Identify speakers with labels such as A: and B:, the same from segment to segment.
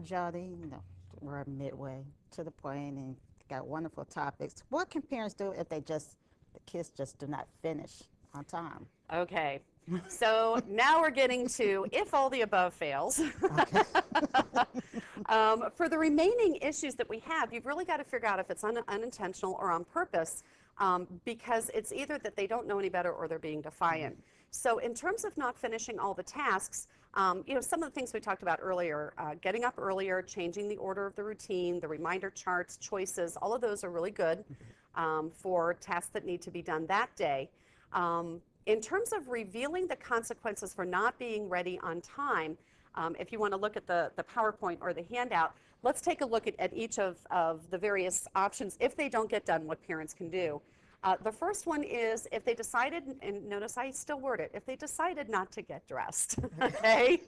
A: Jody, we're midway to the point and got wonderful topics. What can parents do if the kids just do not finish on time?
B: Okay. So now we're getting to if all the above fails.
A: Okay.
B: For the remaining issues that we have, you've really got to figure out if it's unintentional or on purpose, because it's either that they don't know any better or they're being defiant. So in terms of not finishing all the tasks, some of the things we talked about earlier, getting up earlier, changing the order of the routine, the reminder charts, choices, all of those are really good for tasks that need to be done that day. In terms of revealing the consequences for not being ready on time, if you want to look at the PowerPoint or the handout, let's take a look at each of the various options if they don't get done, what parents can do. The first one is if they decided, and notice I still word it, if they decided not to get dressed, okay,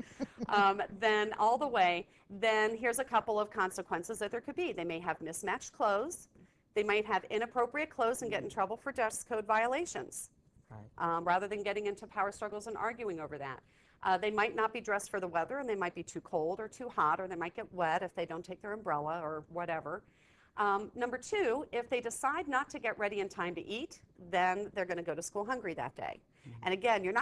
B: then all the way, then here's a couple of consequences that there could be. They may have mismatched clothes. They might have inappropriate clothes and get in trouble for dress code violations.
A: Right.
B: Rather than getting into power struggles and arguing over that. They might not be dressed for the weather, and they might be too cold or too hot, or they might get wet if they don't take their umbrella or whatever. Number two, if they decide not to get ready in time to eat, then they're going to go to school hungry that day. And again, you're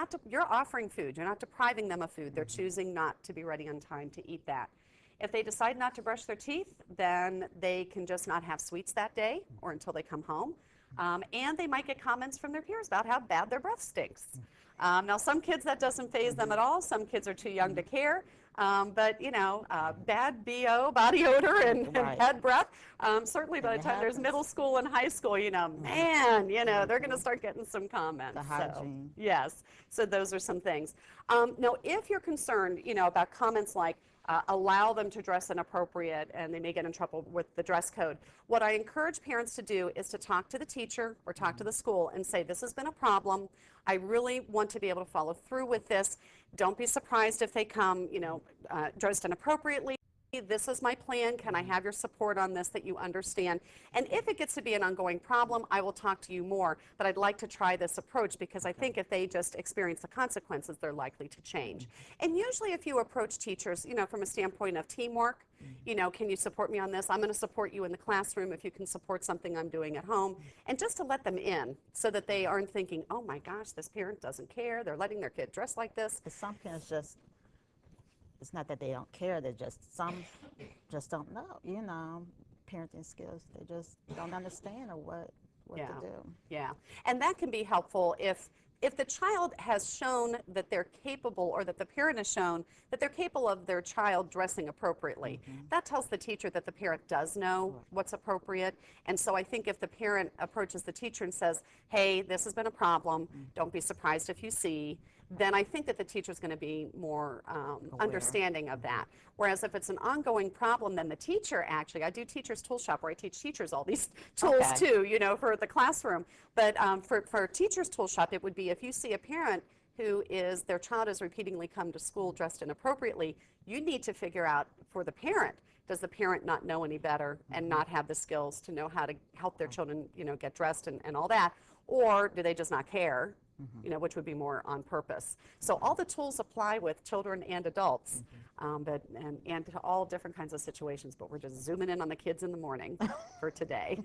B: offering food. You're not depriving them of food. They're choosing not to be ready on time to eat that. If they decide not to brush their teeth, then they can just not have sweets that day or until they come home. And they might get comments from their peers about how bad their breath stinks. Now, some kids that doesn't faze them at all. Some kids are too young to care. But, bad BO, body odor, and
A: Right.
B: bad breath, certainly by
A: And
B: the
A: it
B: time there's
A: happens.
B: middle school and high school, man, they're going to start getting some comments.
A: The
B: So,
A: hygiene.
B: yes, so those are some things. Now, if you're concerned, about comments like, allow them to dress inappropriate and they may get in trouble with the dress code. What I encourage parents to do is to talk to the teacher or talk to the school and say, this has been a problem. I really want to be able to follow through with this. Don't be surprised if they come, dressed inappropriately. This is my plan. Can I have your support on this that you understand? And if it gets to be an ongoing problem, I will talk to you more. But I'd like to try this approach because I think if they just experience the consequences, they're likely to change. And usually if you approach teachers, from a standpoint of teamwork, can you support me on this? I'm going to support you in the classroom if you can support something I'm doing at home. And just to let them in so that they aren't thinking, oh my gosh, this parent doesn't care. They're letting their kid dress like this.
A: But some parents it's not that they don't care, some just don't know, parenting skills. They just don't understand or what
B: Yeah,
A: to do.
B: yeah. And that can be helpful if the child has shown that they're capable or that the parent has shown that they're capable of their child dressing appropriately. That tells the teacher that the parent does know what's appropriate. And so I think if the parent approaches the teacher and says, hey, this has been a problem, don't be surprised if you see, then I think that the teacher is going to be more understanding of that. Whereas if it's an ongoing problem, then the teacher actually, I do teachers tool shop where I teach teachers all these tools
A: Okay.
B: too, for the classroom. But for teachers tool shop, it would be if you see a parent their child has repeatedly come to school dressed inappropriately, you need to figure out for the parent, does the parent not know any better and not have the skills to know how to help their children, get dressed and all that? Or do they just not care? Which would be more on purpose. So all the tools apply with children and adults, and to all different kinds of situations, but we're just zooming in on the kids in the morning for today.